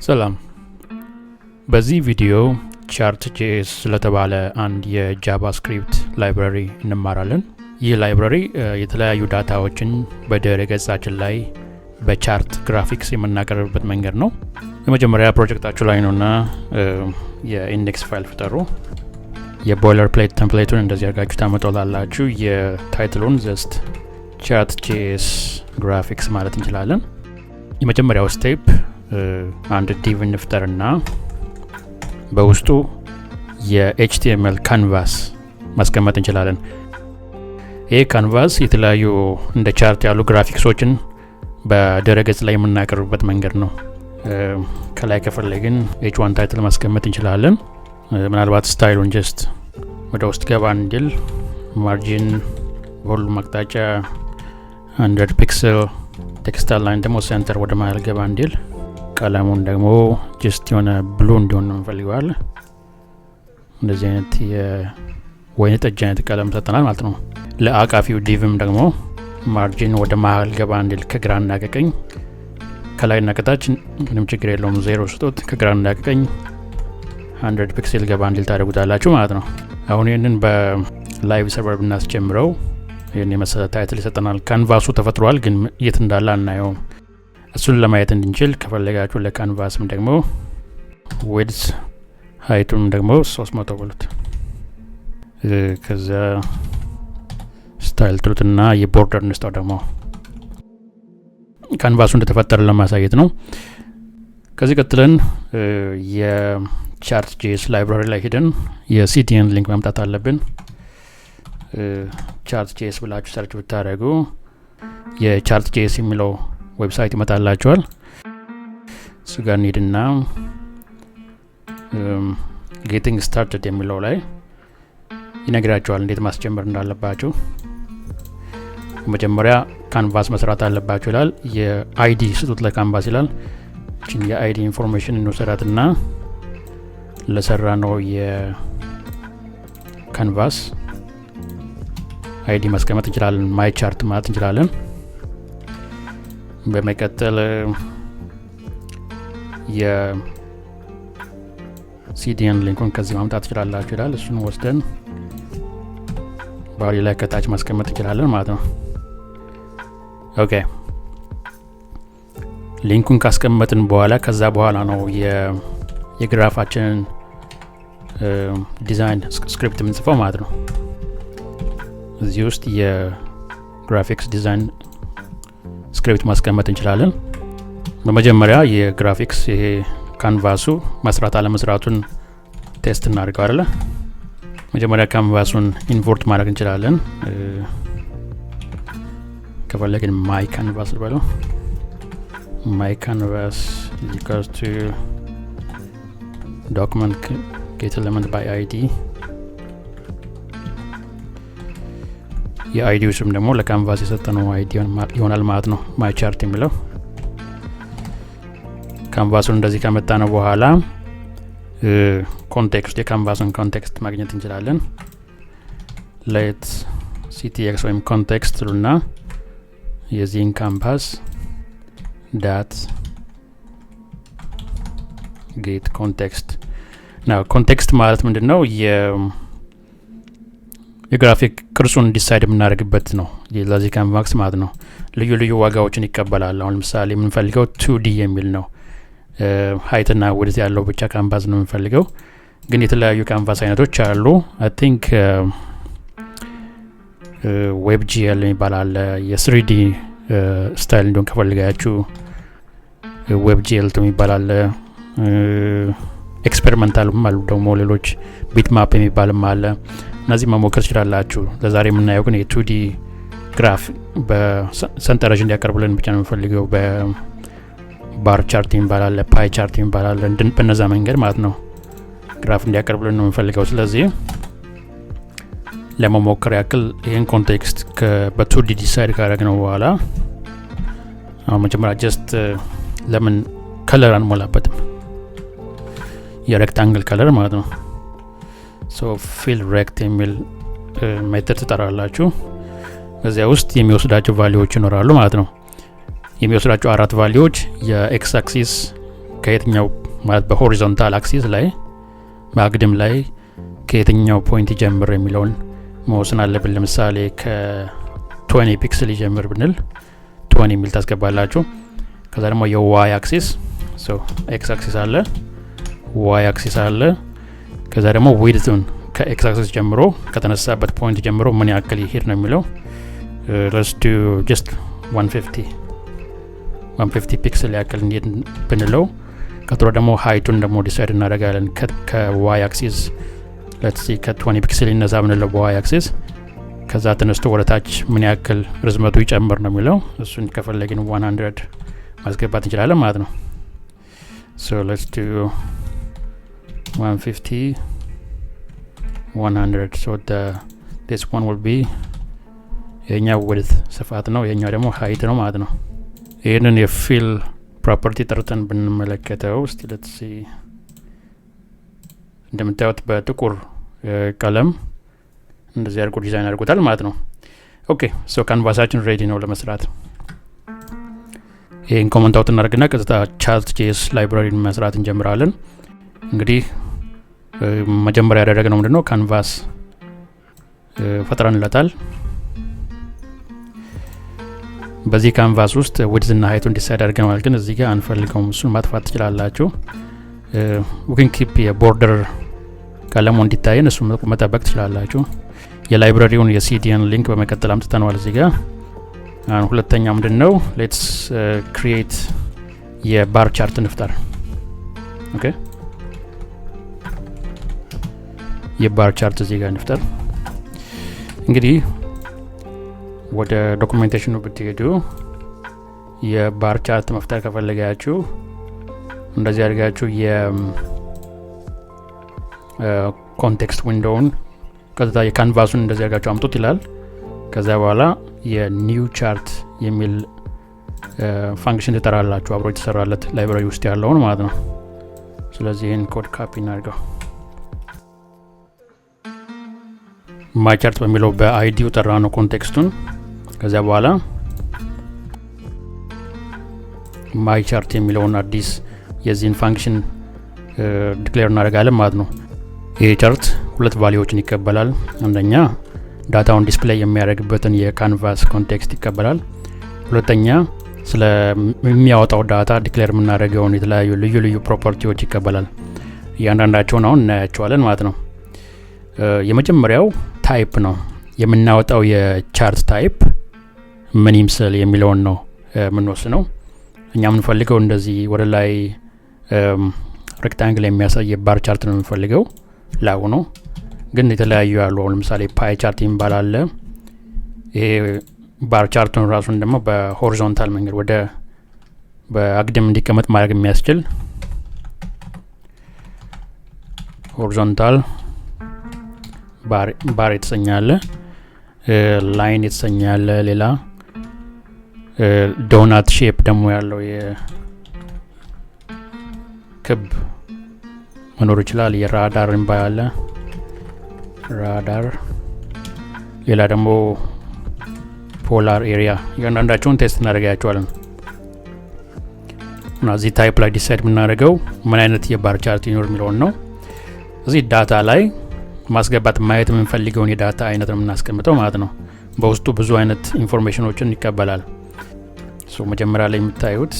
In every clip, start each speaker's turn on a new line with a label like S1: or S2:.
S1: ሰላም። በዚህ ቪዲዮ chart.js ስለተባለ አንድ የጃቫስክሪፕት ላይብራሪ እንማራለን። ይህ ላይብራሪ የተለያዩ ዳታዎችን በድረ ገጻችን ላይ በቻርት ግራፊክስ የምናቀርብበት መንገድ ነው። የመጀመሪያ ፕሮጀክታችሁ ላይ ነውና የኢንዴክስ ፋይል ፍጠሩ። የቦይለር ፕሌት ቴምፕሌቱን እንደዚህ አድርጋችሁ ታመጣላችሁ። የታይትሉን ጀስት chart.js ግራፊክስ ማለት እንችላለን። የመጀመሪያው ስቴፕ አንድ ዲቭ እንፍጠርና በውስጡ የኤችቲኤምኤል ካንቫስ ማስቀመጥ እንችላለን። ይህ ካንቫስ የተለያዩ እንደ ቻርት ያሉ ግራፊክሶችን በድረገጽ ላይ የምናቀርብበት መንገድ ነው። ከላይ ከፈለግን h1 ታይትል ማስቀመጥ እንችላለን። ምናልባት ስታይሉን ጀስት ወደ ውስጥ ገባ እንዲል ማርጂን በሁሉም አቅጣጫ 100 ፒክስል፣ ቴክስታል ላይን ደግሞ ሴንተር ወደ መሀል ገባ እንዲል፣ ቀለሙን ደግሞ ጀስት የሆነ ብሉ እንዲሆን ነው እንፈልገዋለን። እንደዚህ አይነት የወይን ጠጅ አይነት ቀለም ሰጠናል ማለት ነው። ለአቃፊው ዲቭም ደግሞ ማርጂን ወደ መሀል ገባ እንዲል ከግራና ከቀኝ፣ ከላይና ከታች ምንም ችግር የለውም ዜሮ ስጡት። ከግራና ከቀኝ 100 ፒክሴል ገባ እንዲል ታደርጉታላችሁ ማለት ነው። አሁን ይህንን በላይቭ ሰርቨር ብናስጀምረው ይህን የመሰለ ታይትል ይሰጠናል። ካንቫሱ ተፈጥሯል፣ ግን የት እንዳለ አናየውም። እሱን ለማየት እንድንችል ከፈለጋችሁ ለካንቫስም ደግሞ ዊድዝ ሀይቱም ደግሞ 300 ብሉት። ከዛ ስታይል ትሉትና የቦርደር እንስጣው ደግሞ ካንቫሱ እንደተፈጠረ ለማሳየት ነው። ከዚህ ቀጥለን የቻርት.js ላይብራሪ ላይ ሄደን የሲቲኤን ሊንክ ማምጣት አለብን። ቻርት.js ብላችሁ ሰርች ብታደርጉ የቻርት.js የሚለው ዌብሳይት ይመጣላችኋል። እሱ ጋር እንሂድና ጌቲንግ ስታርትድ የሚለው ላይ ይነግራችኋል እንዴት ማስጀመር እንዳለባችሁ። መጀመሪያ ካንቫስ መስራት አለባችሁ ይላል። የአይዲ ስጡት ለካንቫስ ይላል። እችን የአይዲ ኢንፎርሜሽን እንወሰዳትና ለሰራ ነው የካንቫስ አይዲ ማስቀመጥ እንችላለን። ማይ ቻርት ማለት እንችላለን። በመቀጠል የሲዲኤን ሊንኩን ከዚህ ማምጣት ትችላላችሁ ይላል። እሱን ወስደን ባሪ ላይ ከታች ማስቀመጥ እንችላለን ማለት ነው። ኦኬ ሊንኩን ካስቀመጥን በኋላ ከዛ በኋላ ነው የግራፋችንን ዲዛይን ስክሪፕት የምንጽፈው ማለት ነው። እዚህ ውስጥ የግራፊክስ ዲዛይን ስክሪፕት ማስቀመጥ እንችላለን። በመጀመሪያ የግራፊክስ ይሄ ካንቫሱ መስራት አለመስራቱን ቴስት እናድርገው አይደለ። መጀመሪያ ካንቫሱን ኢምፖርት ማድረግ እንችላለን። ከፈለግን ማይ ካንቫስ ልበለው። ማይ ካንቫስ ኢኳልስ ቱ ዶክመንት ጌት ኤሌመንት ባይ አይዲ። የአይዲው ስም ደግሞ ለካንቫስ የሰጠነው አይዲ ይሆናል ማለት ነው። ማይ ቻርት የሚለው ካንቫሱን እንደዚህ ከመጣ ነው በኋላ ኮንቴክስት የካንቫሱን ኮንቴክስት ማግኘት እንችላለን። ሌት ሲቲኤክስ ወይም ኮንቴክስት ሉና የዚህን ካምፓስ ዳት ጌት ኮንቴክስት ነው። ኮንቴክስት ማለት ምንድነው? የግራፊክ ቅርጹን ዲሳይድ የምናደርግበት ነው። ለዚህ ካንቫስ ማለት ነው። ልዩ ልዩ ዋጋዎችን ይቀበላል። አሁን ለምሳሌ የምንፈልገው 2D የሚል ነው። ሀይትና ውድት ያለው ብቻ ካንቫስ ነው የምንፈልገው። ግን የተለያዩ ካንቫስ አይነቶች አሉ። አይ ቲንክ ዌብጂኤል የሚባል አለ። የ3D ስታይል እንዲሆን ከፈልጋችሁ ዌብጂኤል የሚባል አለ። ኤክስፔሪመንታልም አሉ ደግሞ ሌሎች ቢትማፕ የሚባልም አለ። እነዚህ መሞከር ትችላላችሁ። ለዛሬ የምናየው ግን የ2D ግራፍ በሰንጠረዥ እንዲያቀርብልን ብቻ ነው የምፈልገው። በባር ቻርት ይባላል፣ ፓይ ቻርት ይባላል። በነዛ መንገድ ማለት ነው ግራፍ እንዲያቀርብልን ነው የምፈልገው። ስለዚህ ለመሞከር ያክል ይህን ኮንቴክስት በ2D ዲሳይድ ካደረግነው በኋላ አሁን መጀመሪያ ጀስት ለምን ከለር አንሞላበትም? የሬክታንግል ከለር ማለት ነው። ሶ ፊል ሬክት የሚል ሜተድ ትጠራላችሁ። እዚያ ውስጥ የሚወስዳቸው ቫልዩዎች ይኖራሉ ማለት ነው። የሚወስዳቸው አራት ቫልዩዎች የኤክስ አክሲስ ከየትኛው ማለት በሆሪዞንታል አክሲስ ላይ በአግድም ላይ ከየትኛው ፖይንት ይጀምር የሚለውን መወሰን አለብን። ለምሳሌ ከ20 ፒክስል ይጀምር ብንል 20 የሚል ታስገባላችሁ። ከዛ ደግሞ የዋይ አክሲስ ኤክስ አክሲስ አለ፣ ዋይ አክሲስ አለ። ከዛ ደግሞ ዊድቱን ከኤክስ አክሲስ ጀምሮ ከተነሳበት ፖይንት ጀምሮ ምን ያክል ይሄድ ነው የሚለው let's do just 150 ፒክስል ያክል እንዴት ብንለው ቀጥሎ ደግሞ ሃይቱን ደግሞ ዲሳይድ እናደርጋለን። ከዋይ አክሲስ let's see ከ20 ፒክስል ይነሳ ብንለው በዋይ አክሲስ ከዛ ተነስቶ ወደ ታች ምን ያክል ርዝመቱ ይጨምር ነው የሚለው እሱን ከፈለግን 100 ማስገባት እንችላለን ማለት ነው። so let's do 150 100 so this one will be የኛው width ስፋት ነው፣ የኛው ደግሞ height ነው ማለት ነው። ይሄንን የፊል ፕሮፐርቲ ጠርተን ብንመለከተው እስቲ let's see እንደምታዩት በጥቁር ቀለም እንደዚህ አድርጎ ዲዛይን አድርጎታል ማለት ነው። ኦኬ ሶ ካንቫሳችን ሬዲ ነው ለመስራት። ይሄን ኮመንት አውት እናደርግና ቀጥታ Chart.js ላይብራሪን መስራት እንጀምራለን። እንግዲህ መጀመሪያ ያደረግነው ምንድነው ካንቫስ ፈጥረንለታል። በዚህ ካንቫስ ውስጥ ዊድዝ እና ሃይቱን ዲሳይድ አድርገናል፣ ግን እዚህ ጋር አንፈልገውም። እሱን ማጥፋት ትችላላችሁ። we can keep የቦርደር ቀለሙ እንዲታየን እሱን መጠበቅ ትችላላችሁ። የላይብራሪውን የሲዲን ሊንክ በመቀጠል አምጥተናል እዚህ ጋር። ሁለተኛው ምንድነው let's create የባር ቻርት እንፍጠር። ኦኬ የባር ቻርት እዚህ ጋር እንፍጠር። እንግዲህ ወደ ዶክመንቴሽኑ ብትሄዱ የባር ቻርት መፍጠር ከፈለጋችሁ እንደዚህ አድርጋችሁ የኮንቴክስት ዊንዶውን ከዛ የካንቫሱን እንደዚህ አድርጋችሁ አምጡት ይላል። ከዛ በኋላ የኒው ቻርት የሚል ፋንክሽን ትጠራላችሁ አብሮ የተሰራለት ላይብራሪ ውስጥ ያለውን ማለት ነው። ስለዚህ ይሄን ኮድ ካፒ እናድርገው። ማይ ቻርት በሚለው በአይዲው ጠራነው ኮንቴክስቱን። ከዛ በኋላ ማይ ቻርት የሚለውን አዲስ የዚህን ፋንክሽን ዲክሌር እናደርጋለን ማለት ነው። ይሄ ቻርት ሁለት ቫልዩዎችን ይቀበላል። አንደኛ ዳታውን ዲስፕሌይ የሚያደርግበትን የካንቫስ ኮንቴክስት ይቀበላል። ሁለተኛ ስለሚያወጣው ዳታ ዲክሌር የምናደርገውን የተለያዩ ልዩ ልዩ ፕሮፐርቲዎች ይቀበላል። እያንዳንዳቸውን አሁን እናያቸዋለን ማለት ነው። የመጀመሪያው ታይፕ ነው። የምናወጣው የቻርት ታይፕ ምን ይምሰል የሚለውን ነው የምንወስነው። እኛ የምንፈልገው እንደዚህ ወደ ላይ ሬክታንግል የሚያሳይ የባር ቻርት ነው የምንፈልገው ላው ነው። ግን የተለያዩ ያሉ ለምሳሌ ፓይ ቻርት የሚባል አለ። ይሄ ባር ቻርቱን ራሱን ደግሞ በሆሪዞንታል መንገድ ወደ በአግድም እንዲቀመጥ ማድረግ የሚያስችል ሆሪዞንታል ባር የተሰኛለ፣ ላይን የተሰኛለ፣ ሌላ ዶናት ሼፕ ደግሞ ያለው የክብ መኖር ይችላል። የራዳር እንባያለ ራዳር፣ ሌላ ደግሞ ፖላር ኤሪያ። እያንዳንዳቸውን ቴስት እናደርጋቸዋለን እና እዚህ ታይፕ ላይ ዲሳይድ የምናደርገው ምን አይነት የባር ቻርት ይኖር የሚለውን ነው። እዚህ ዳታ ላይ ማስገባት ማየት የምንፈልገውን የዳታ አይነት ነው የምናስቀምጠው ማለት ነው። በውስጡ ብዙ አይነት ኢንፎርሜሽኖችን ይቀበላል። መጀመሪያ ላይ የምታዩት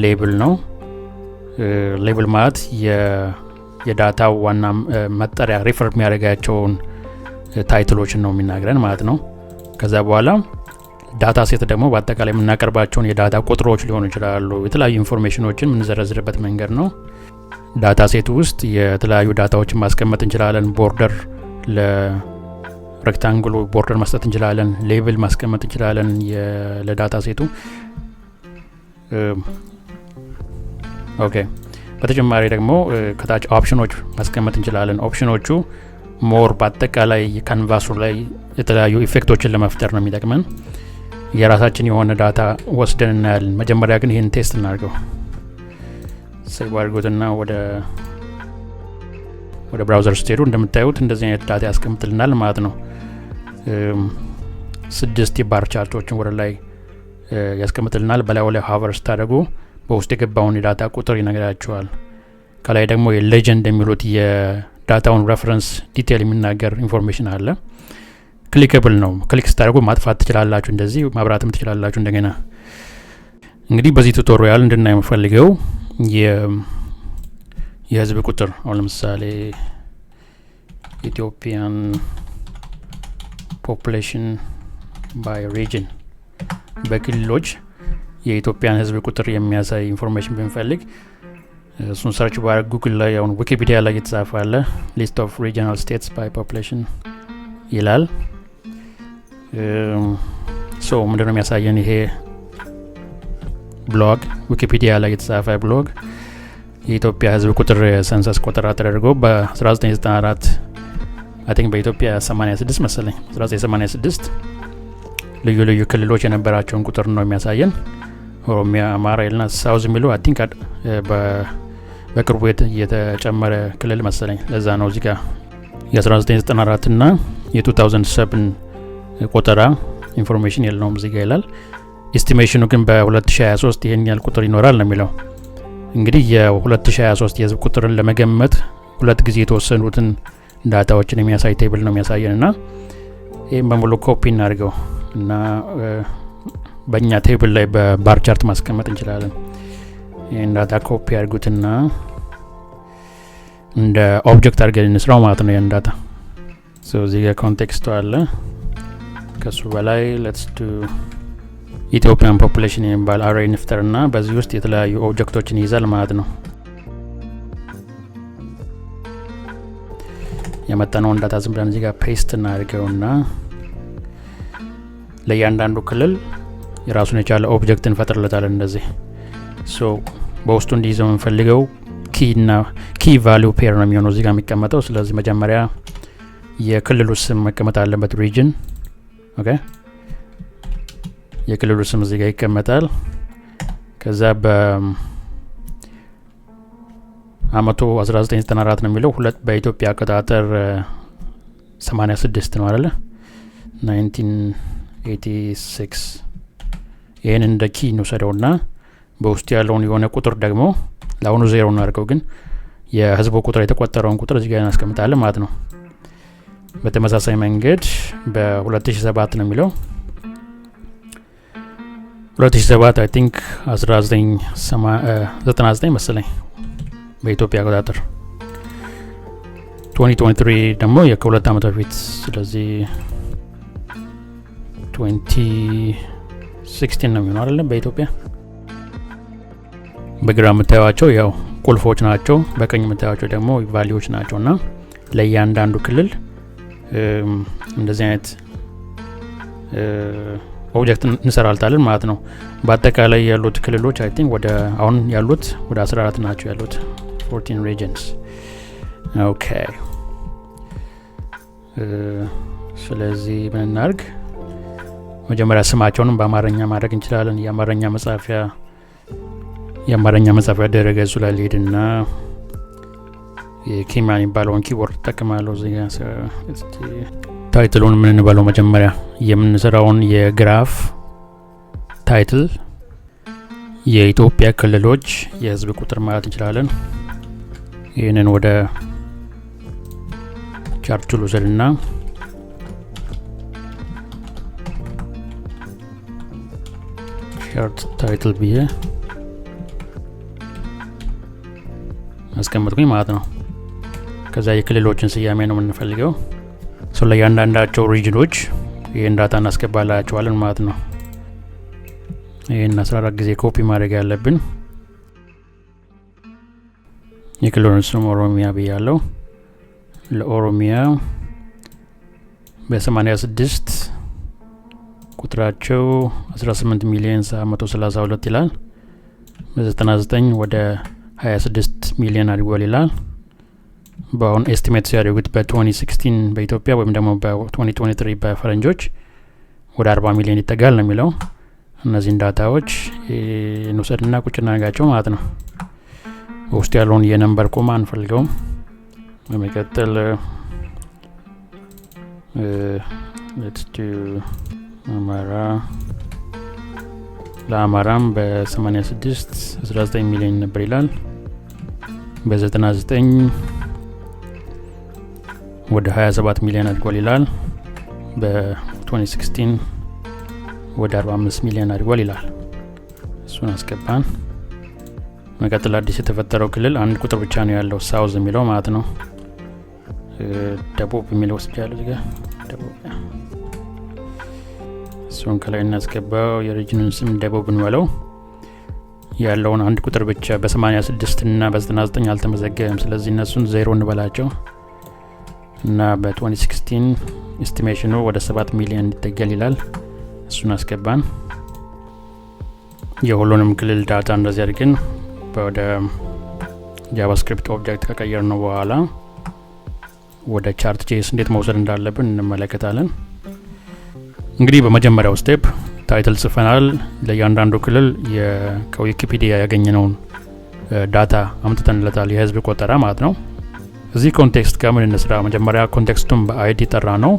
S1: ሌብል ነው። ሌብል ማለት የዳታው ዋና መጠሪያ ሪፈር የሚያደርጋቸውን ታይትሎችን ነው የሚናገረን ማለት ነው። ከዛ በኋላ ዳታ ሴት ደግሞ በአጠቃላይ የምናቀርባቸውን የዳታ ቁጥሮች ሊሆኑ ይችላሉ። የተለያዩ ኢንፎርሜሽኖችን የምንዘረዝርበት መንገድ ነው። ዳታ ሴት ውስጥ የተለያዩ ዳታዎችን ማስቀመጥ እንችላለን። ቦርደር ለሬክታንግሉ ቦርደር መስጠት እንችላለን። ሌብል ማስቀመጥ እንችላለን ለዳታ ሴቱ። ኦኬ በተጨማሪ ደግሞ ከታች ኦፕሽኖች ማስቀመጥ እንችላለን። ኦፕሽኖቹ ሞር በአጠቃላይ ካንቫሱ ላይ የተለያዩ ኢፌክቶችን ለመፍጠር ነው የሚጠቅመን። የራሳችን የሆነ ዳታ ወስደን እናያለን። መጀመሪያ ግን ይሄን ቴስት እናድርገው። ሴቭ አድርጉትና ወደ ብራውዘር ስትሄዱ እንደምታዩት እንደዚህ አይነት ዳታ ያስቀምጥልናል ማለት ነው። 6 የባር ቻርቶችን ወደ ላይ ያስቀምጥልናል። በላዩ ላይ ሀቨር ስታደርጉ በውስጥ የገባውን የዳታ ቁጥር ይነግራችኋል። ከላይ ደግሞ የሌጀንድ የሚሉት የዳታውን ሬፈረንስ ዲቴል የሚናገር ኢንፎርሜሽን አለ። ክሊከብል ነው። ክሊክ ስታደርጉ ማጥፋት ትችላላችሁ፣ እንደዚህ ማብራትም ትችላላችሁ እንደገና። እንግዲህ በዚህ ቱቶሪያል እንድናይ የምፈልገው የህዝብ ቁጥር አሁን ለምሳሌ ኢትዮጵያን ፖፑሌሽን ባይ ሪጅን በክልሎች የኢትዮጵያን ህዝብ ቁጥር የሚያሳይ ኢንፎርሜሽን ብንፈልግ እሱን ሰርች ባደርግ ጉግል ላይ አሁን ዊኪፒዲያ ላይ የተጻፈ አለ። ሊስት ኦፍ ሪጂናል ስቴትስ ባይ ፖፑሌሽን ይላል። ሶ ምንድነው የሚያሳየን ይሄ ብሎግ ዊኪፒዲያ ላይ የተጻፈ ብሎግ የኢትዮጵያ ህዝብ ቁጥር ሰንሰስ ቆጠራ ተደርጎ በ1994 አይ ቲንክ በኢትዮጵያ 86 መሰለኝ 1986 ልዩ ልዩ ክልሎች የነበራቸውን ቁጥር ነው የሚያሳየን። ኦሮሚያ፣ አማራ ይልና ሳውዝ የሚለው አይ ቲንክ በቅርቡ የተጨመረ ክልል መሰለኝ። ለዛ ነው እዚህ ጋር የ1994 እና የ2007 ቆጠራ ኢንፎርሜሽን የለውም እዚህ ጋር ይላል። ኤስቲሜሽኑ ግን በ2023 ይሄን ያህል ቁጥር ይኖራል ነው የሚለው። እንግዲህ የ2023 የህዝብ ቁጥርን ለመገመት ሁለት ጊዜ የተወሰኑትን ዳታዎችን የሚያሳይ ቴብል ነው የሚያሳየን እና ይህም በሙሉ ኮፒ እናድርገው እና በእኛ ቴብል ላይ በባር ቻርት ማስቀመጥ እንችላለን። ይህን ዳታ ኮፒ አድርጉትና እንደ ኦብጀክት አድርገን እንስራው ማለት ነው። ይህን ዳታ እዚህ ጋር ኮንቴክስቱ አለ። ከሱ በላይ ሌትስ ዱ ኢትዮጵያን ፖፑሌሽን የሚባል አሬይ ንፍጠር እና በዚህ ውስጥ የተለያዩ ኦብጀክቶችን ይይዛል ማለት ነው። የመጣነውን ዳታ ዝም ብለን እዚህ ጋር ፔስት እናድርገውና ለእያንዳንዱ ክልል የራሱን የቻለ ኦብጀክት እንፈጥርለታለን እንደዚህ። ሶ በውስጡ እንዲይዘው የምንፈልገው ኪ ቫሊዩ ፔር ነው የሚሆነው እዚህ ጋር የሚቀመጠው። ስለዚህ መጀመሪያ የክልሉ ስም መቀመጥ አለበት፣ ሪጅን። ኦኬ የክልሉ ስም እዚህ ጋር ይቀመጣል። ከዛ በአመቱ 1994 ነው የሚለው በኢትዮጵያ አቆጣጠር 86 ነው አይደለ? 1986 ይህን እንደ ኪ እንውሰደውና በውስጡ ያለውን የሆነ ቁጥር ደግሞ ለአሁኑ ዜሮ እናድርገው፣ ግን የህዝቡ ቁጥር የተቆጠረውን ቁጥር እዚህ ጋር እናስቀምጣለን ማለት ነው። በተመሳሳይ መንገድ በ2007 ነው የሚለው 2007 አይ ቲንክ 1999 መሰለኝ በኢትዮጵያ አቆጣጠር። 2023 ደግሞ ከሁለት ዓመት በፊት ስለዚህ 2016 ነው የሚሆነው አይደለም በኢትዮጵያ። በግራ የምታዩዋቸው ያው ቁልፎች ናቸው፣ በቀኝ የምታዩዋቸው ደግሞ ቫሊዎች ናቸው እና ለእያንዳንዱ ክልል እንደዚህ አይነት ኦብጀክት እንሰራልታለን ማለት ነው። በአጠቃላይ ያሉት ክልሎች አይ ቲንክ ወደ አሁን ያሉት ወደ 14 ናቸው ያሉት 14 regions። ኦኬ ስለዚህ ምን እናድርግ? መጀመሪያ ስማቸውንም በአማርኛ ማድረግ እንችላለን። የአማርኛ መጻፊያ ድረገጹ ላይ ልሄድና የኪማን የሚባለውን ኪቦርድ እጠቀማለሁ። እዚህ ጋር ታይትሉን ምን እንበለው? መጀመሪያ የምንሰራውን የግራፍ ታይትል የኢትዮጵያ ክልሎች የህዝብ ቁጥር ማለት እንችላለን። ይህንን ወደ ቻርቱ ልውሰድና ቻርት ታይትል ብዬ አስቀምጥኩኝ ማለት ነው። ከዛ የክልሎችን ስያሜ ነው የምንፈልገው። ለእያንዳንዳቸው ሪጅኖች ይህን ዳታ እናስገባላቸዋለን ማለት ነው። ይህን 14 ጊዜ ኮፒ ማድረግ ያለብን። የክልሉን ስም ኦሮሚያ ብያለሁ። ለኦሮሚያ በ86 ቁጥራቸው 18,732 ይላል። በ99 ወደ 26 ሚሊዮን አድጓል ይላል። በአሁን ኤስቲሜት ሲያደርጉት በ2016 በኢትዮጵያ ወይም ደግሞ በ2023 በፈረንጆች ወደ 40 ሚሊዮን ይጠጋል ነው የሚለው። እነዚህን ዳታዎች እንውሰድና ቁጭ እናደርጋቸው ማለት ነው። በውስጡ ያለውን የነምበር ኮማ አንፈልገውም። በመቀጠል ሌትስ ዱ አማራ ለአማራም በ86 19 ሚሊዮን ነበር ይላል። በ99 ወደ 27 ሚሊዮን አድጓል ይላል። በ2016 ወደ 45 ሚሊዮን አድጓል ይላል። እሱን አስገባን። መቀጠል አዲስ የተፈጠረው ክልል አንድ ቁጥር ብቻ ነው ያለው፣ ሳውዝ የሚለው ማለት ነው። ደቡብ የሚለው ወስጃለሁ እዚህ ጋር ደቡብ። እሱን ከላይ እናስገባው። የሪጅኑን ስም ደቡብ እንበለው። ያለውን አንድ ቁጥር ብቻ በ86 እና በ99 አልተመዘገበም። ስለዚህ እነሱን 0 እንበላቸው እና በ2016 ኤስቲሜሽኑ ወደ 7 ሚሊዮን ይጠጋል ይላል። እሱን አስገባን። የሁሉንም ክልል ዳታ እንደዚህ አድርገን ወደ ጃቫስክሪፕት ኦብጀክት ከቀየር ነው በኋላ ወደ ቻርት ጄስ እንዴት መውሰድ እንዳለብን እንመለከታለን። እንግዲህ በመጀመሪያው ስቴፕ ታይትል ጽፈናል። ለእያንዳንዱ ክልል ከዊኪፒዲያ ያገኘነውን ዳታ አምጥተንለታል፣ የህዝብ ቆጠራ ማለት ነው። እዚህ ኮንቴክስት ጋር ምን እንስራ? መጀመሪያ ኮንቴክስቱን በአይዲ ጠራ ነው።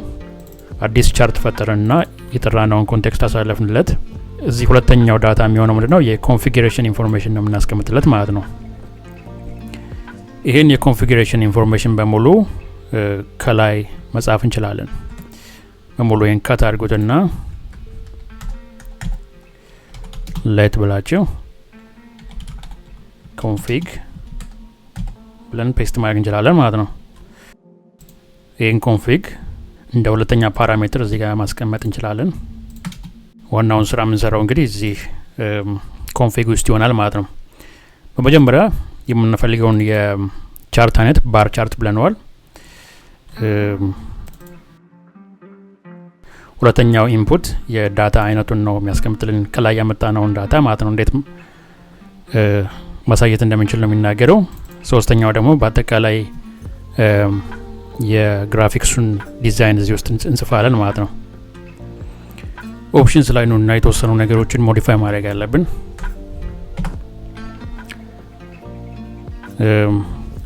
S1: አዲስ ቻርት ፈጠረንና የጠራነውን ኮንቴክስት አሳለፍንለት። እዚህ ሁለተኛው ዳታ የሚሆነው ምንድነው? የኮንፊግሬሽን ኢንፎርሜሽን ነው የምናስቀምጥለት ማለት ነው። ይሄን የኮንፊግሬሽን ኢንፎርሜሽን በሙሉ ከላይ መጻፍ እንችላለን። በሙሉ ይሄን ካት አድርጉትና ሌት ብላችሁ ኮንፊግ ብለን ፔስት ማድረግ እንችላለን ማለት ነው። ይሄን ኮንፊግ እንደ ሁለተኛ ፓራሜትር እዚህ ጋር ማስቀመጥ እንችላለን። ዋናውን ስራ የምንሰራው እንግዲህ እዚህ ኮንፊግ ውስጥ ይሆናል ማለት ነው። በመጀመሪያ የምንፈልገውን የቻርት አይነት ባር ቻርት ብለነዋል። ሁለተኛው ኢንፑት የዳታ አይነቱን ነው የሚያስቀምጥልን፣ ከላይ ያመጣነውን ዳታ ማለት ነው። እንዴት ማሳየት እንደምንችል ነው የሚናገረው። ሶስተኛው ደግሞ በአጠቃላይ የግራፊክሱን ዲዛይን እዚህ ውስጥ እንጽፋለን ማለት ነው። ኦፕሽንስ ላይ ነው እና የተወሰኑ ነገሮችን ሞዲፋይ ማድረግ ያለብን።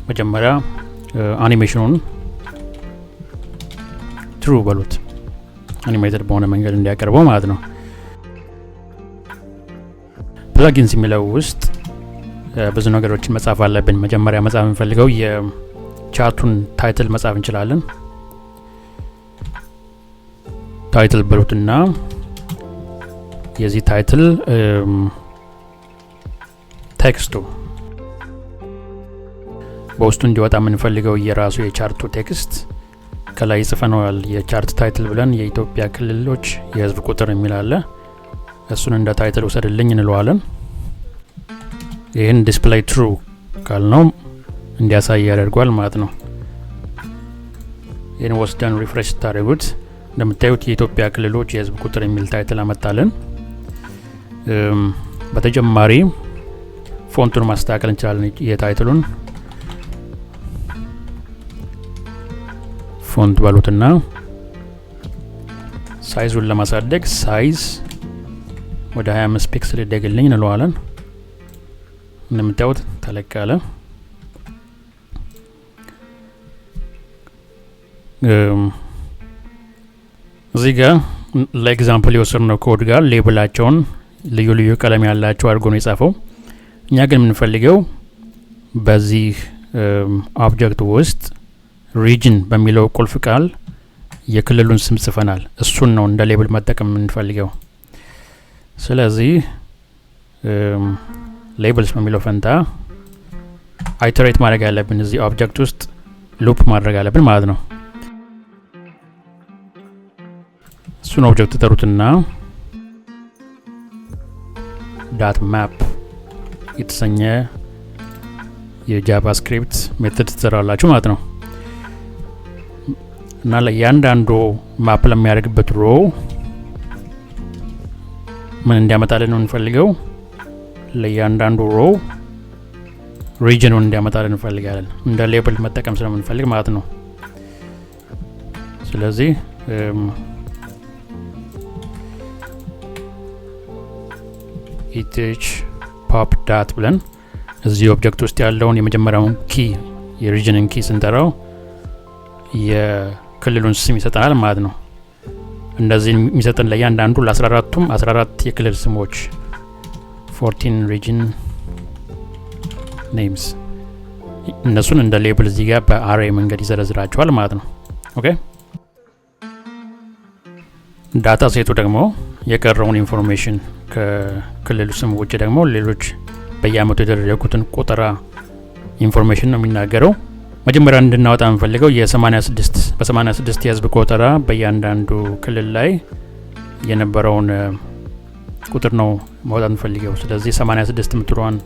S1: መጀመሪያ አኒሜሽኑን ትሩ በሉት፣ አኒሜትድ በሆነ መንገድ እንዲያቀርበው ማለት ነው። ፕላጊንስ የሚለው ውስጥ ብዙ ነገሮችን መጻፍ አለብን። መጀመሪያ መጻፍ የምንፈልገው የቻርቱን ታይትል መጻፍ እንችላለን። ታይትል በሉትና የዚህ ታይትል ቴክስቱ በውስጡ እንዲወጣ የምንፈልገው የራሱ የቻርቱ ቴክስት ከላይ ጽፈነዋል። የቻርት ታይትል ብለን የኢትዮጵያ ክልሎች የህዝብ ቁጥር የሚል አለ። እሱን እንደ ታይትል ውሰድልኝ እንለዋለን። ይህን ዲስፕሌይ ትሩ ካልነው እንዲያሳይ ያደርጓል ማለት ነው። ይህን ወስደን ሪፍሬሽ ታደርጉት እንደምታዩት የኢትዮጵያ ክልሎች የህዝብ ቁጥር የሚል ታይትል አመጣለን። በተጨማሪ ፎንቱን ማስተካከል እንችላለን። የታይትሉን ፎንት ባሉትና ሳይዙን ለማሳደግ ሳይዝ ወደ 25 ፒክስል ይደግልኝ እንለዋለን። እንደምታዩት ተለቀለ። እዚህ ጋር ለኤግዛምፕል የወሰድነው ኮድ ጋር ሌብላቸውን ልዩ ልዩ ቀለም ያላቸው አድርጎ ነው የጻፈው። እኛ ግን የምንፈልገው በዚህ ኦብጀክት ውስጥ ሪጅን በሚለው ቁልፍ ቃል የክልሉን ስም ጽፈናል። እሱን ነው እንደ ሌብል መጠቀም የምንፈልገው። ስለዚህ ሌብልስ በሚለው ፈንታ አይተሬት ማድረግ ያለብን እዚህ ኦብጀክት ውስጥ ሉፕ ማድረግ ያለብን ማለት ነው። እሱን ኦብጀክት ተጠሩትና ዳት ማፕ የተሰኘ የጃቫስክሪፕት ሜተድ ትሰራላችሁ ማለት ነው። እና ለእያንዳንዱ ማፕ ለሚያደርግበት ሮ ምን እንዲያመጣልን ነው እንፈልገው? ለእያንዳንዱ ሮ ሪጅኑን እንዲያመጣልን እንፈልጋለን፣ እንደ ሌብል መጠቀም ስለምንፈልግ ማለት ነው። ስለዚህ ኢትች ፖፕ ዳት ብለን እዚህ ኦብጀክት ውስጥ ያለውን የመጀመሪያውን ኪ የሪጅንን ኪ ስንጠራው የክልሉን ስም ይሰጠናል ማለት ነው። እንደዚህ የሚሰጠን ለእያንዳንዱ ለ14ቱም 14 የክልል ስሞች 14 region names እነሱን እንደ ሌብል እዚህ ጋር በአሬ መንገድ ይዘረዝራቸዋል ማለት ነው። ኦኬ ዳታ ሴቱ ደግሞ የቀረውን ኢንፎርሜሽን ከክልሉ ስም ውጭ ደግሞ ሌሎች በየአመቱ የተደረጉትን ቆጠራ ኢንፎርሜሽን ነው የሚናገረው። መጀመሪያ እንድናወጣ የምፈልገው የ86 በ86 የህዝብ ቆጠራ በእያንዳንዱ ክልል ላይ የነበረውን ቁጥር ነው ማውጣት የምፈልገው። ስለዚህ 86 ምትሯን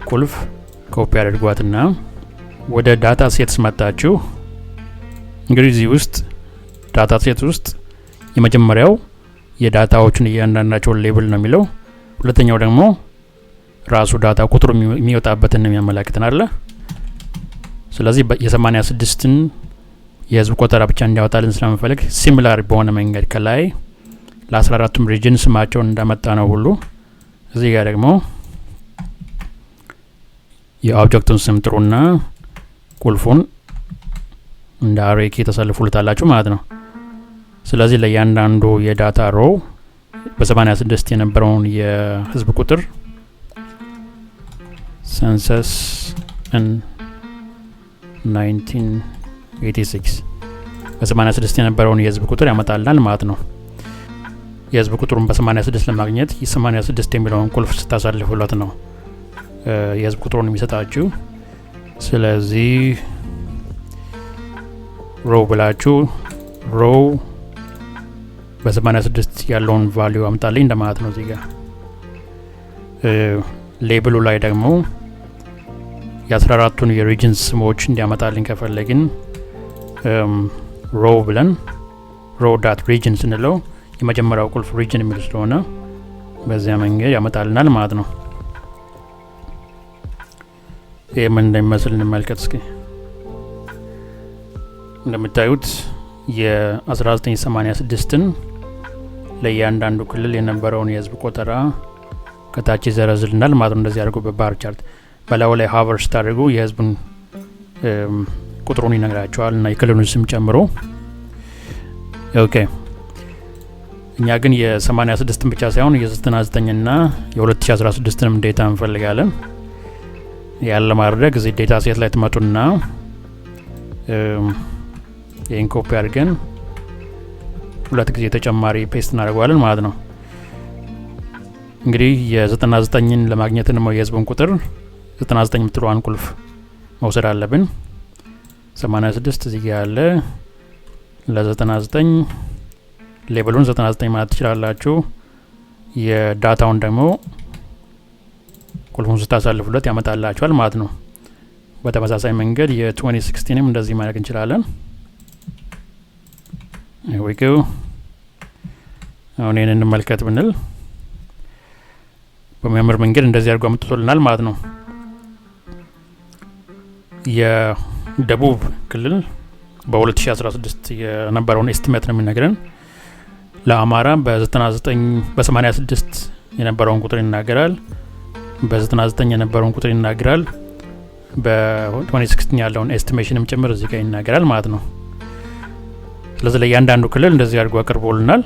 S1: ቁልፍ ኮፒ አድርጓትና ወደ ዳታ ሴትስ መጣችሁ። እንግዲህ እዚህ ውስጥ ዳታ ሴት ውስጥ የመጀመሪያው የዳታዎችን እያንዳንዳቸውን ሌብል ነው የሚለው። ሁለተኛው ደግሞ ራሱ ዳታ ቁጥሩ የሚወጣበትን ነው የሚያመላክተናል። ስለዚህ የ86ን የህዝብ ቆጠራ ብቻ እንዲያወጣልን ስለምፈልግ ሲሚላር በሆነ መንገድ ከላይ ለ14ቱም ሪጅን ስማቸውን እንዳመጣ ነው ሁሉ እዚህ ጋር ደግሞ የኦብጀክቱን ስም ጥሩና ቁልፉን እንደ አሬ ኪ ተሰልፉልታላችሁ ማለት ነው። ስለዚህ ለእያንዳንዱ የዳታ ሮው በ86 የነበረውን የህዝብ ቁጥር census in 1986 በ86 የነበረውን የህዝብ ቁጥር ያመጣልናል ማለት ነው። የህዝብ ቁጥሩን በ86 ለማግኘት የ86 የሚለውን ቁልፍ ስታሳልፉለት ነው የህዝብ ቁጥሩን የሚሰጣችሁ። ስለዚህ ሮው ብላችሁ ሮው በ86 ያለውን ቫልዩ አምጣልኝ እንደማለት ነው እዚህ ጋር። ሌብሉ ላይ ደግሞ የ14ቱን የሪጅንስ ስሞች እንዲያመጣልኝ ከፈለግን ሮው ብለን ሮው ዳት ሪጅን ስንለው የመጀመሪያው ቁልፍ ሪጅን የሚል ስለሆነ በዚያ መንገድ ያመጣልናል ማለት ነው። ይህ ምን እንደሚመስል እንመልከት እስኪ። እንደምታዩት የ1986ን ለእያንዳንዱ ክልል የነበረውን የህዝብ ቆጠራ ከታች ይዘረዝልናል ማለት ነው። እንደዚህ አድርጎ በባር ቻርት በላዩ ላይ ሀቨር ስታደርጉ የህዝቡን ቁጥሩን ይነግራቸዋል እና የክልሉን ስም ጨምሮ። ኦኬ እኛ ግን የ86ን ብቻ ሳይሆን የ99 እና የ2016ንም ዴታ እንፈልጋለን። ያለ ማድረግ እዚህ ዴታ ሴት ላይ ትመጡና ይህን ኮፒ አድርገን ሁለት ጊዜ ተጨማሪ ፔስት እናደርገዋለን ማለት ነው። እንግዲህ የ99ን ለማግኘት ነው የህዝቡን ቁጥር 99 ምትሏን ቁልፍ መውሰድ አለብን። 86 እዚህ ጋር ያለ ለ99 ሌብሉን 99 ማለት ትችላላችሁ። የዳታውን ደግሞ ቁልፉን ስታሳልፉለት ያመጣላችኋል ማለት ነው። በተመሳሳይ መንገድ የ2016ንም እንደዚህ ማድረግ እንችላለን። ይሄው አሁን ይሄንን እንመልከት ብንል በሚያምር መንገድ እንደዚህ አድርጎ አምጥቶልናል ማለት ነው። የደቡብ ክልል በ2016 የነበረውን ኤስቲሜት ነው የሚነግረን። ለአማራ በ86 የነበረውን ቁጥር ይናገራል። በ99 የነበረውን ቁጥር ይናገራል። በ2016 ያለውን ኤስቲሜሽንም ጭምር እዚህ ጋር ይናገራል ማለት ነው። ስለዚህ ለእያንዳንዱ ክልል እንደዚህ አድርጎ አቅርቦልናል።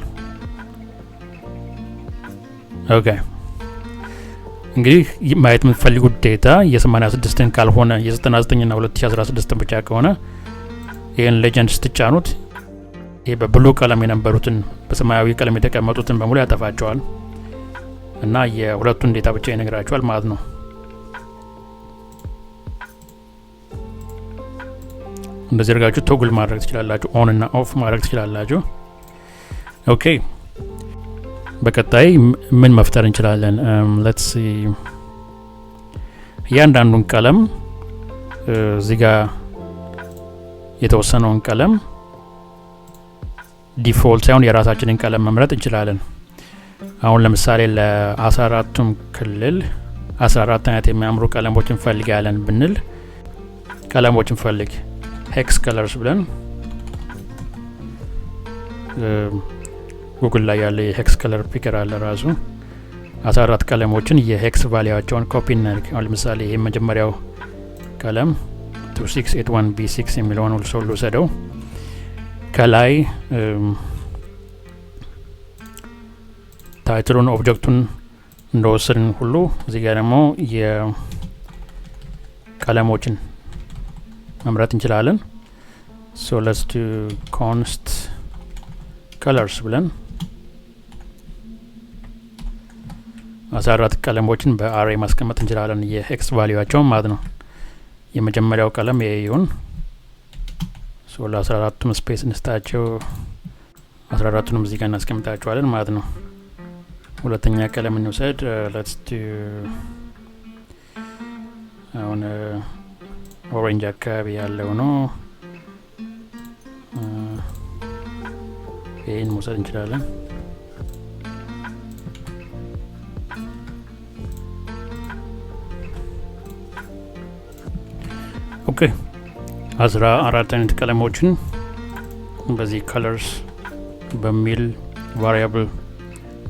S1: ኦኬ እንግዲህ ማየት የምትፈልጉት ዴታ የ86ን ካልሆነ የ99 እና 2016 ብቻ ከሆነ ይህን ሌጀንድ ስትጫኑት ይሄ በብሉ ቀለም የነበሩትን በሰማያዊ ቀለም የተቀመጡትን በሙሉ ያጠፋቸዋል እና የሁለቱን ዴታ ብቻ ይነግራቸዋል ማለት ነው። እንደዚህ አድርጋችሁ ቶግል ማድረግ ትችላላችሁ፣ ኦን እና ኦፍ ማድረግ ትችላላችሁ። ኦኬ በቀጣይ ምን መፍጠር እንችላለን? ሌትስ ሲ እያንዳንዱን ቀለም እዚህ ጋር የተወሰነውን ቀለም ዲፎልት ሳይሆን የራሳችንን ቀለም መምረጥ እንችላለን። አሁን ለምሳሌ ለ14ቱም ክልል 14 አይነት የሚያምሩ ቀለሞች እንፈልጋለን ብንል ቀለሞች እንፈልግ ሄክስ ከለርስ ብለን ጉግል ላይ ያለ የሄክስ ከለር ፒከር አለ ራሱ 14 ቀለሞችን የሄክስ ቫልዩዋቸውን ኮፒ እናድርግ። አሁን ለምሳሌ ይሄ መጀመሪያው ቀለም 2681B6 የሚለውን ሁሉ ሰው ልውሰደው። ከላይ ታይትሉን ኦብጀክቱን እንደወሰድን ሁሉ እዚህ ጋር ደግሞ የቀለሞችን መምረጥ እንችላለን። so let's do const colors ብለን 14 ቀለሞችን በአሬ ማስቀመጥ እንችላለን። የኤክስ ቫልዩዋቸው ማለት ነው። የመጀመሪያው ቀለም ይሄ ይሁን። so ለ14ቱም ስፔስ እንስጣቸው። 14ቱንም እዚህ ጋር እናስቀምጣቸዋለን ማለት ነው። ሁለተኛ ቀለም እንውሰድ። let's do አሁን ኦሬንጅ አካባቢ ያለው ነው። ይሄን መውሰድ እንችላለን። ኦኬ 14 አይነት ቀለሞችን በዚህ colors በሚል ቫሪያብል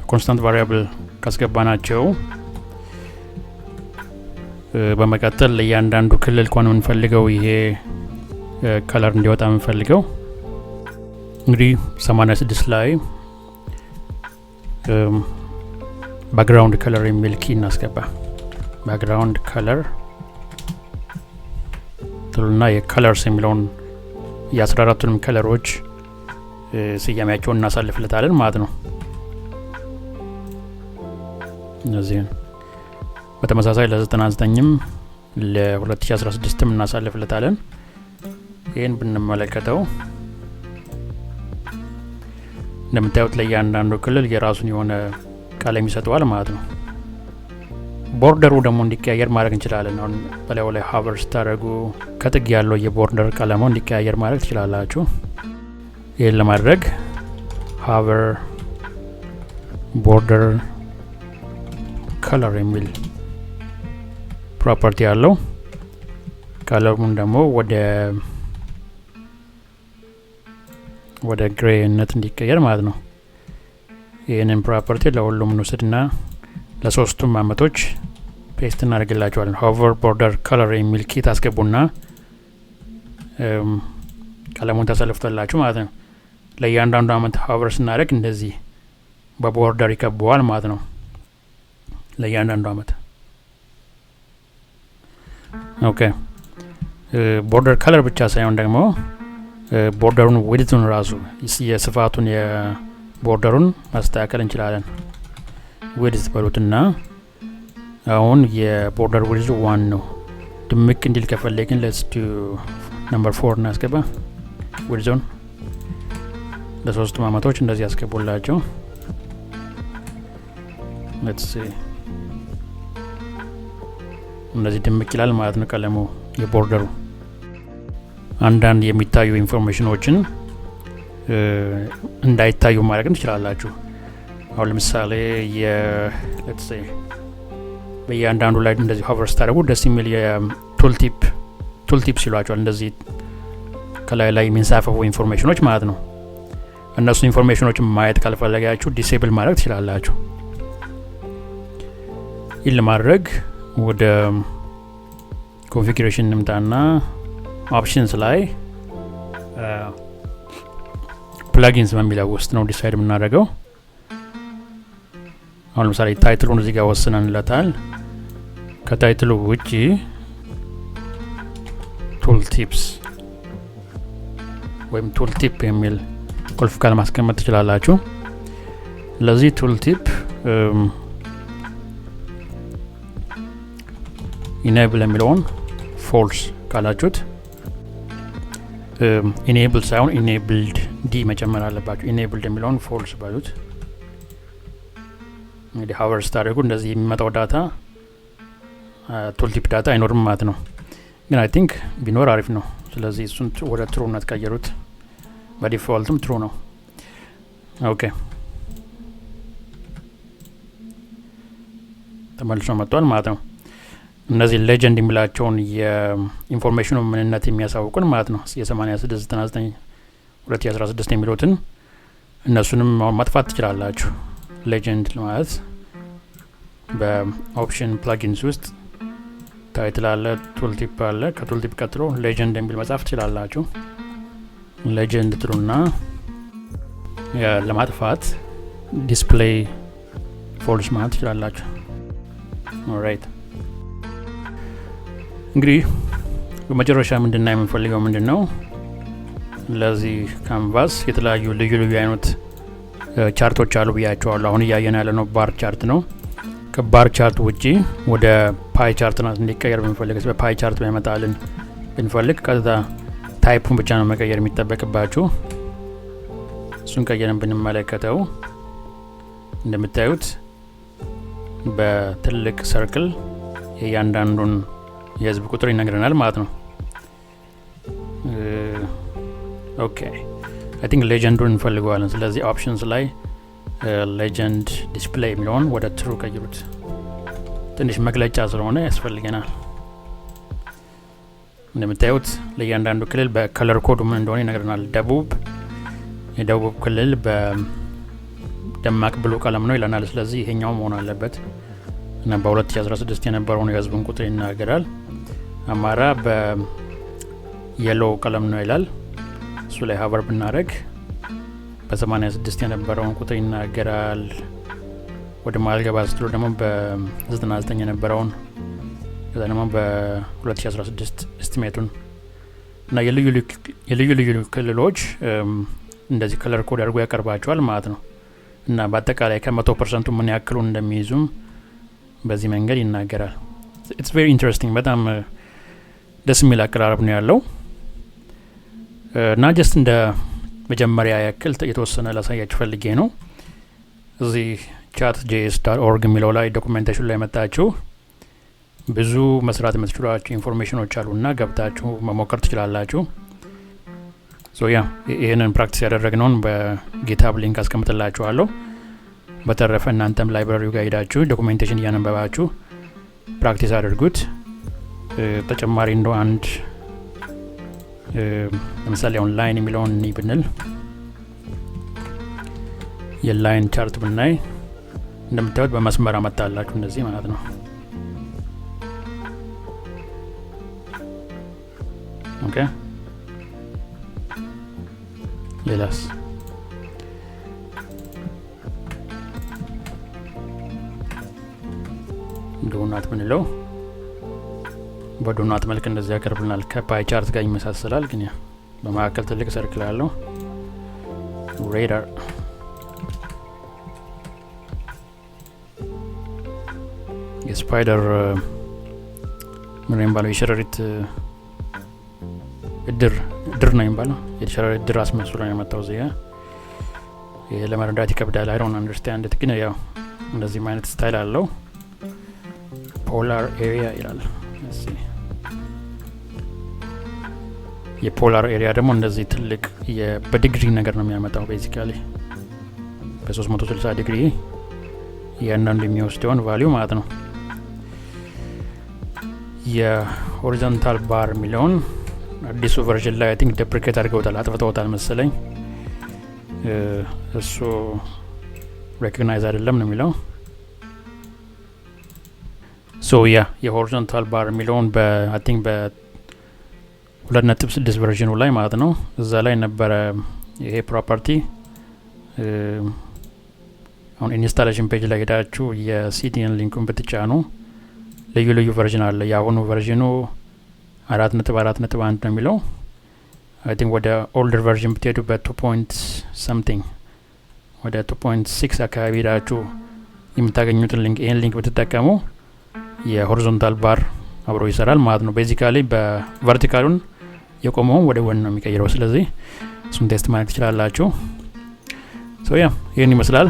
S1: ኮንስታንት ቫሪያብል ካስገባናቸው በመቀጠል ለእያንዳንዱ ክልል ከሆነ የምንፈልገው ይሄ ከለር እንዲወጣ የምንፈልገው እንግዲህ 86 ላይ ባክግራውንድ ከለር የሚል ኪ እናስገባ። ባክግራውንድ ከለር ትሉና የከለርስ የሚለውን የ14ቱንም ከለሮች ስያሜያቸውን እናሳልፍለታለን ማለት ነው። እነዚህን በተመሳሳይ ለ99ም ለ2016ም እናሳልፍለታለን። ይህን ብንመለከተው እንደምታዩት ለእያንዳንዱ ክልል የራሱን የሆነ ቀለም ይሰጠዋል ማለት ነው። ቦርደሩ ደግሞ እንዲቀያየር ማድረግ እንችላለን። አሁን በላዩ ላይ ሀቨር ስታደርጉ ከጥግ ያለው የቦርደር ቀለሙ እንዲቀያየር ማድረግ ትችላላችሁ። ይህን ለማድረግ ሀቨር ቦርደር ከለር የሚል ፕሮፐርቲ ያለው ቀለሙን ደግሞ ወደ ግሬነት እንዲቀየር ማለት ነው። ይህንን ፕሮፐርቲ ለሁሉም እንውሰድና ለሶስቱም አመቶች ፔስት እናደርግላቸዋለን። ሆቨር ቦርደር ከለር የሚል ኪት አስገቡና ቀለሙን ተሰልፍቶላችሁ ማለት ነው። ለእያንዳንዱ አመት ሆቨር ስናደርግ እንደዚህ በቦርደር ይከበዋል ማለት ነው። ለእያንዳንዱ አመት ኦኬ። ቦርደር ከለር ብቻ ሳይሆን ደግሞ ቦርደሩን ዊድቱን ራሱ የስፋቱን የቦርደሩን ማስተካከል እንችላለን። ዊድት በሉትና አሁን የቦርደር ዊድቱ 1 ነው። ድምቅ እንዲል ከፈለግን let's do number 4 እናስገባ። ዊድቱን ለሶስቱም አመቶች እንደዚህ ያስገቡላቸው። let's see እንደዚህ ድምቅ ይላል ማለት ነው ቀለሙ የቦርደሩ። አንዳንድ የሚታዩ ኢንፎርሜሽኖችን እንዳይታዩ ማድረግ እንችላላችሁ። አሁን ለምሳሌ let's say በእያንዳንዱ ላይ እንደዚህ ሆቨር ስታደርጉ ደስ የሚል ቱልቲፕ ሲሏቸዋል። እንደዚህ ከላይ ላይ የሚንሳፈፉ ኢንፎርሜሽኖች ማለት ነው። እነሱ ኢንፎርሜሽኖችን ማየት ካልፈለጋችሁ ዲሴብል ማድረግ ትችላላችሁ። ይህን ለማድረግ ወደ ኮንፊግሬሽን እንምጣና ኦፕሽንስ ላይ ፕላጊንስ በሚለው ውስጥ ነው ዲሳይድ የምናደርገው። አሁን ለምሳሌ ታይትሉን እዚህ ጋር ወስነንለታል። ከታይትሉ ውጪ ቱል ቲፕስ ወይም ቱል ቲፕ የሚል ቁልፍ ቃል ማስቀመጥ ትችላላችሁ። ለዚህ ቱል ቲፕ ኢኔብል የሚለውን ፎልስ ካላችሁት ኢኔብል ሳይሆን ኢኔብልድ ዲ መጨመር አለባችሁ። ኢኔብልድ የሚለውን ፎልስ ባሉት እንግዲህ ሀቨር ስታደርጉ እንደዚህ የሚመጣው ዳታ ቱልቲፕ ዳታ አይኖርም ማለት ነው። ግን አይ ቲንክ ቢኖር አሪፍ ነው። ስለዚህ እሱን ወደ ትሩነት ቀየሩት። በዲፎልትም ትሩ ነው። ኦኬ ተመልሶ መጥቷል ማለት ነው። እነዚህ ሌጀንድ የሚላቸውን የኢንፎርሜሽኑ ምንነት የሚያሳውቁን ማለት ነው የ8699 2016 የሚሉትን እነሱንም ማጥፋት ትችላላችሁ። ሌጀንድ ማለት በኦፕሽን ፕላጊንስ ውስጥ ታይትል አለ፣ ቱልቲፕ አለ። ከቱልቲፕ ቀጥሎ ሌጀንድ የሚል መጻፍ ትችላላችሁ። ሌጀንድ ትሉና ለማጥፋት ዲስፕሌይ ፎልስ ማለት ትችላላችሁ። ኦልራይት እንግዲህ በመጨረሻ ምንድነው የምንፈልገው ምንድነው ለዚህ ካንቫስ የተለያዩ ልዩ ልዩ አይነት ቻርቶች አሉ ብያቸዋለሁ። አሁን እያየን ያለነው ባር ቻርት ነው። ከባር ቻርት ውጪ ወደ ፓይ ቻርት ነው እንዲቀየር ብንፈልግ በፓይ ቻርት ያመጣልን ብንፈልግ ቀጥታ ታይፑን ብቻ ነው መቀየር የሚጠበቅባችሁ። እሱን ቀየርን ብንመለከተው እንደምታዩት በትልቅ ሰርክል የእያንዳንዱን የህዝብ ቁጥር ይነግረናል ማለት ነው። ኦኬ አይ ቲንክ ሌጀንዱን እንፈልገዋለን። ስለዚህ ኦፕሽንስ ላይ ሌጀንድ ዲስፕሌይ የሚለውን ወደ ትሩ ቀይሩት። ትንሽ መግለጫ ስለሆነ ያስፈልገናል። እንደምታዩት ለእያንዳንዱ ክልል በከለር ኮዱ ምን እንደሆነ ይነግረናል። የደቡብ ክልል በደማቅ ብሉ ቀለም ነው ይለናል። ስለዚህ ይሄኛው መሆን አለበት እና በ2016 የነበረውን የህዝቡን ቁጥር ይናገራል። አማራ በየሎ ቀለም ነው ይላል። እሱ ላይ ሀቨር ብናደረግ በ86 የነበረውን ቁጥር ይናገራል። ወደ ማልገባ ስትሉ ደግሞ በ99 የነበረውን ከዛ ደግሞ በ2016 ኤስቲሜቱን እና የልዩ ልዩ ክልሎች እንደዚህ ከለር ኮድ አድርጎ ያቀርባቸዋል ማለት ነው። እና በአጠቃላይ ከ100% ምን ያክሉን እንደሚይዙም በዚህ መንገድ ይናገራል። ኢትስ ቬሪ ኢንትረስቲንግ። በጣም ደስ የሚል አቀራረብ ነው ያለው እና ጀስት እንደ መጀመሪያ ያክል የተወሰነ ላሳያችሁ ፈልጌ ነው። እዚህ chatjs.org የሚለው ላይ ዶኩሜንቴሽን ላይ መጣችሁ ብዙ መስራት የምትችሏቸው ኢንፎርሜሽኖች አሉና ገብታችሁ መሞከር ትችላላችሁ። ይህንን ፕራክቲስ ያደረግነውን በጊትሀብ ሊንክ አስቀምጥላችኋለሁ። በተረፈ እናንተም ላይብራሪው ጋር ሄዳችሁ ዶኩሜንቴሽን እያነበባችሁ ፕራክቲስ አድርጉት። ተጨማሪ እንደው አንድ ለምሳሌ አሁን ላይን የሚለውን እኒ ብንል የላይን ቻርት ብናይ እንደምታዩት በመስመር አመጣላችሁ እንደዚህ ማለት ነው። ኦኬ ሌላስ ዶናት ምንለው በዶናት መልክ እንደዚህ ያቀርብልናል። ከፓይ ቻርት ጋር ይመሳሰላል ግን ያ በመካከል ትልቅ ሰርክል አለው። ሬዳር የስፓይደር ምን የሚባለው የሸረሪት እድር ነው የሚባለው የሸረሪት እድር አስመስሎ ነው የመጣው እዚህ። ይሄ ለመረዳት ይከብዳል። አይ ዶንት አንደርስታንድ ኢት ግን ያው እንደዚህ አይነት ስታይል አለው። ፖላር ኤሪያ ይላል። የፖላር ኤሪያ ደግሞ እንደዚህ ትልቅ በዲግሪ ነገር ነው የሚያመጣው። ቤዚካሊ በ360 ዲግሪ ያንዳንዱ የሚወስደውን ቫልዩ ማለት ነው። የሆሪዞንታል ባር የሚለውን አዲሱ ቨርዥን ላይ አይ ቲንክ ዴፕሪኬት አድርገውታል፣ አጥፍተውታል መሰለኝ። እሱ ሬኮግናይዝ አይደለም ነው የሚለው። የሆሪዞንታል ባር የሚለውን አይ ቲንክ በ2.6 ቨርዥኑ ላይ ማለት ነው እዛ ላይ ነበረ ይሄ ፕሮፐርቲ። አሁን ኢንስታሌሽን ፔጅ ላይ ሄዳችሁ የሲቲኤን ሊንኩን ብትጫኑ ልዩ ልዩ ቨርዥን አለ። የአሁኑ ቨርዥኑ 4.4.1 ነው የሚለው። አይ ቲንክ ወደ ኦልደር ቨርዥን ብትሄዱ በ2.something ወደ 2.6 አካባቢ ሄዳችሁ የምታገኙትን ሊንክ ይሄን ሊንክ ብትጠቀሙ የሆሪዞንታል ባር አብሮ ይሰራል ማለት ነው። ቤዚካሊ በቨርቲካሉን የቆመውን ወደ ጎን ነው የሚቀይረው። ስለዚህ እሱን ቴስት ማድረግ ትችላላችሁ። ይህን ይመስላል።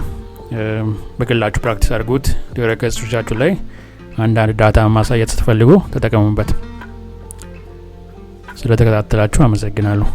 S1: በግላችሁ ፕራክቲስ አድርጉት። ድረ ገጾቻችሁ ላይ አንዳንድ ዳታ ማሳየት ስትፈልጉ ተጠቀሙበት። ስለተከታተላችሁ አመሰግናለሁ።